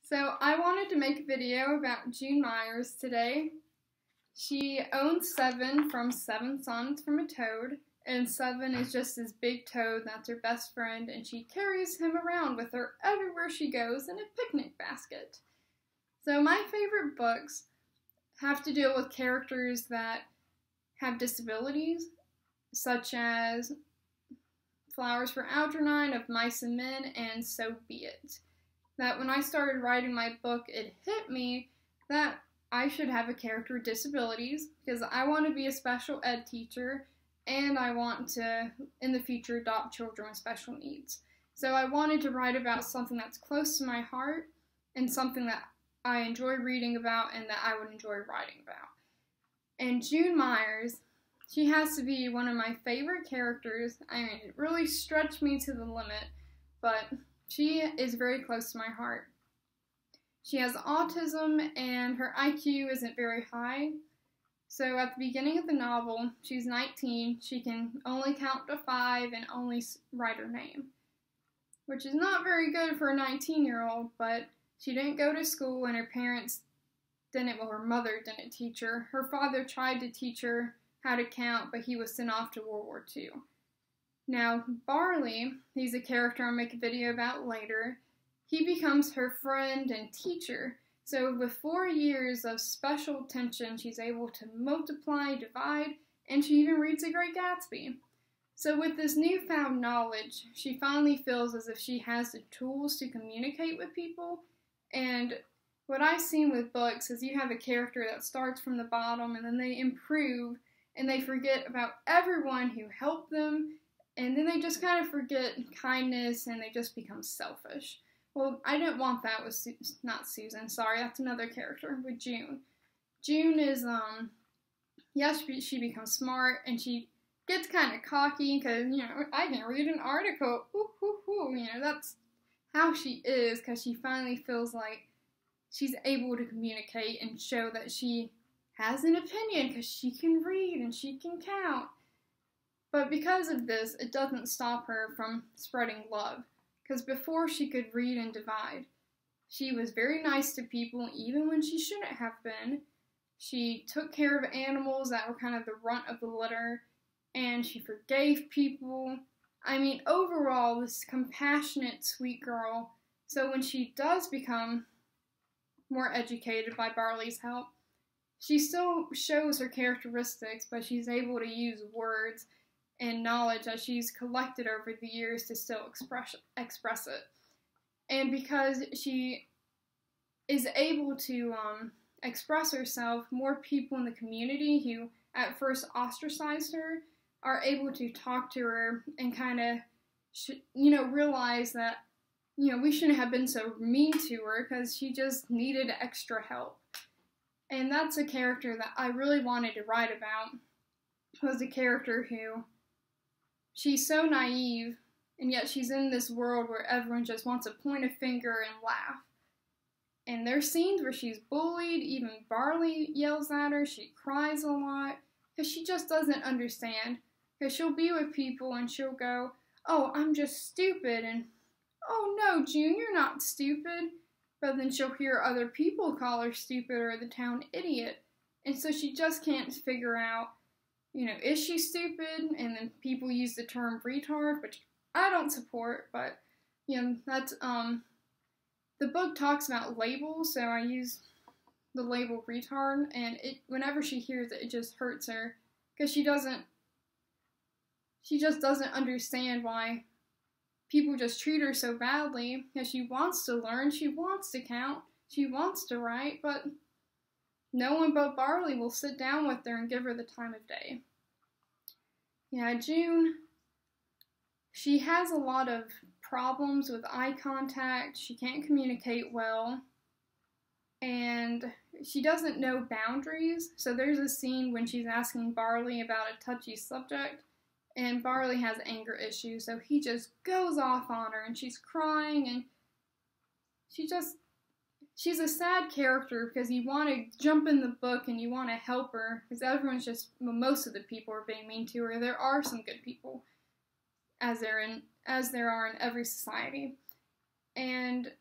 So I wanted to make a video about June Myers today. She owns Seven from Seven Sonnets from a Toad, and Seven is just this big toad that's her best friend, and she carries him around with her everywhere she goes in a picnic basket. So my favorite books have to deal with characters that have disabilities, such as Flowers for Algernon of Mice and Men and So Be It. That when I started writing my book, it hit me that I should have a character with disabilities because I want to be a special ed teacher and I want to, in the future, adopt children with special needs. So I wanted to write about something that's close to my heart and something that I enjoy reading about and that I would enjoy writing about. And June Myers, she has to be one of my favorite characters. I mean, it really stretched me to the limit, but she is very close to my heart. She has autism and her IQ isn't very high. So at the beginning of the novel, she's 19, she can only count to 5 and only write her name, which is not very good for a 19-year-old, but she didn't go to school and her parents didn't, well, her mother didn't teach her. Her father tried to teach her how to count, but he was sent off to World War II. Now, Barley, he's a character I'll make a video about later. He becomes her friend and teacher. So with 4 years of special attention, she's able to multiply, divide, and she even reads The Great Gatsby. So with this newfound knowledge, she finally feels as if she has the tools to communicate with people. And what I've seen with books is you have a character that starts from the bottom and then they improve and they forget about everyone who helped them. And then they just kind of forget kindness and they just become selfish. Well, I didn't want that with, not Susan, sorry, that's another character, with June. June is, yes, she becomes smart and she gets kind of cocky because, I can read an article, that's how she is because she finally feels like she's able to communicate and show that she has an opinion because she can read and she can count. But because of this, it doesn't stop her from spreading love. Because before she could read and divide, she was very nice to people even when she shouldn't have been. She took care of animals that were kind of the runt of the litter, and she forgave people. I mean, overall, this compassionate, sweet girl. So when she does become more educated by Barley's help, she still shows her characteristics, but she's able to use words and knowledge that she's collected over the years to still express it. And because she is able to express herself, more people in the community who at first ostracized her are able to talk to her and kind of, realize that, we shouldn't have been so mean to her because she just needed extra help. And that's a character that I really wanted to write about, was a character who, she's so naive, and yet she's in this world where everyone just wants to point a finger and laugh. And there's scenes where she's bullied, even Barley yells at her, she cries a lot, because she just doesn't understand. Because she'll be with people and she'll go, oh, I'm just stupid, and oh no, June, you're not stupid. But then she'll hear other people call her stupid or the town idiot. And so she just can't figure out, is she stupid? And then people use the term retard, which I don't support, but, that's, the book talks about labels, so I use the label retard, and whenever she hears it, it just hurts her, because she just doesn't understand why people just treat her so badly, because she wants to learn, she wants to count, she wants to write, but no one but Barley will sit down with her and give her the time of day. Yeah, June, she has a lot of problems with eye contact, she can't communicate well, and she doesn't know boundaries. So there's a scene when she's asking Barley about a touchy subject, and Barley has anger issues, so he just goes off on her, and she's crying, and she's a sad character because you want to jump in the book and you want to help her because most of the people are being mean to her. There are some good people, as there are in every society. And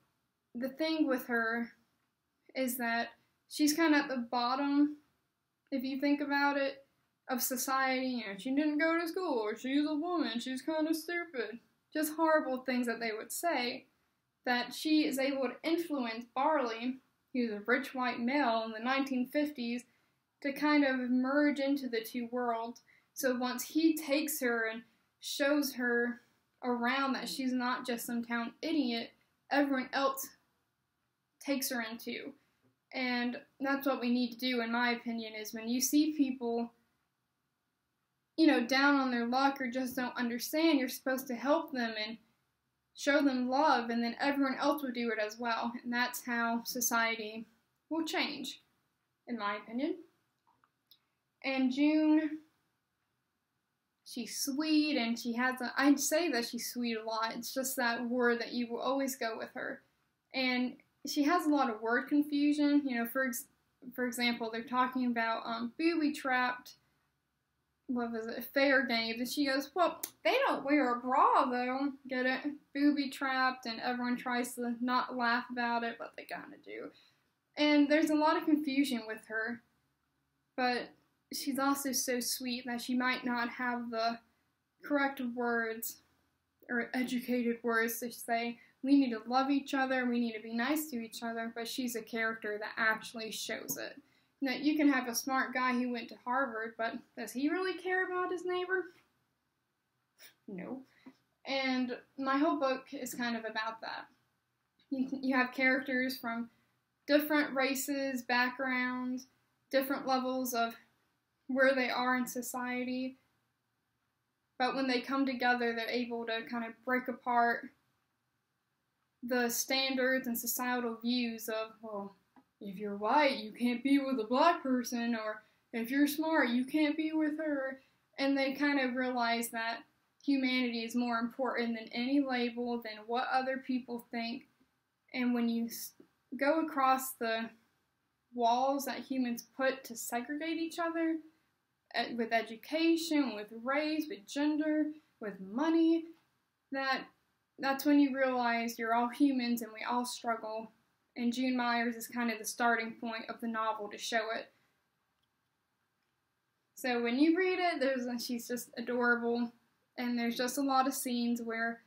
the thing with her is that she's kind of at the bottom, if you think about it, of society. You know, she didn't go to school, or she's a woman, she's kind of stupid. Just horrible things that they would say. That she is able to influence Barley, who's a rich white male in the 1950s, to kind of merge into the two worlds. So once he takes her and shows her around that she's not just some town idiot, everyone else takes her into. And that's what we need to do, in my opinion, is when you see people, you know, down on their luck or just don't understand, you're supposed to help them and show them love, and then everyone else will do it as well. And that's how society will change, in my opinion. And June, she's sweet, and she has I'd say that she's sweet a lot. It's just that word that you will always go with her. And she has a lot of word confusion. You know, for example, they're talking about booby-trapped, what was it, fair games, and she goes, well, they don't wear a bra, though. Get it? Booby-trapped, and everyone tries to not laugh about it, but they kind of do. And there's a lot of confusion with her, but she's also so sweet that she might not have the correct words or educated words to say, we need to love each other, we need to be nice to each other, but she's a character that actually shows it. Now, you can have a smart guy who went to Harvard, but does he really care about his neighbor? No. And my whole book is kind of about that. You have characters from different races, backgrounds, different levels of where they are in society, but when they come together, they're able to kind of break apart the standards and societal views of, well, if you're white, you can't be with a black person, or if you're smart, you can't be with her. And they kind of realize that humanity is more important than any label, than what other people think. And when you go across the walls that humans put to segregate each other, with education, with race, with gender, with money, that's when you realize you're all humans and we all struggle. And June Myers is kind of the starting point of the novel to show it. So when you read it, she's just adorable, and there's just a lot of scenes where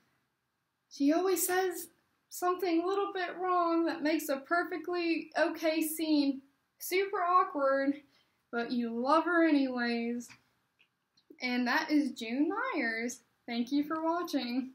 she always says something a little bit wrong that makes a perfectly okay scene super awkward, but you love her anyways. And that is June Myers. Thank you for watching.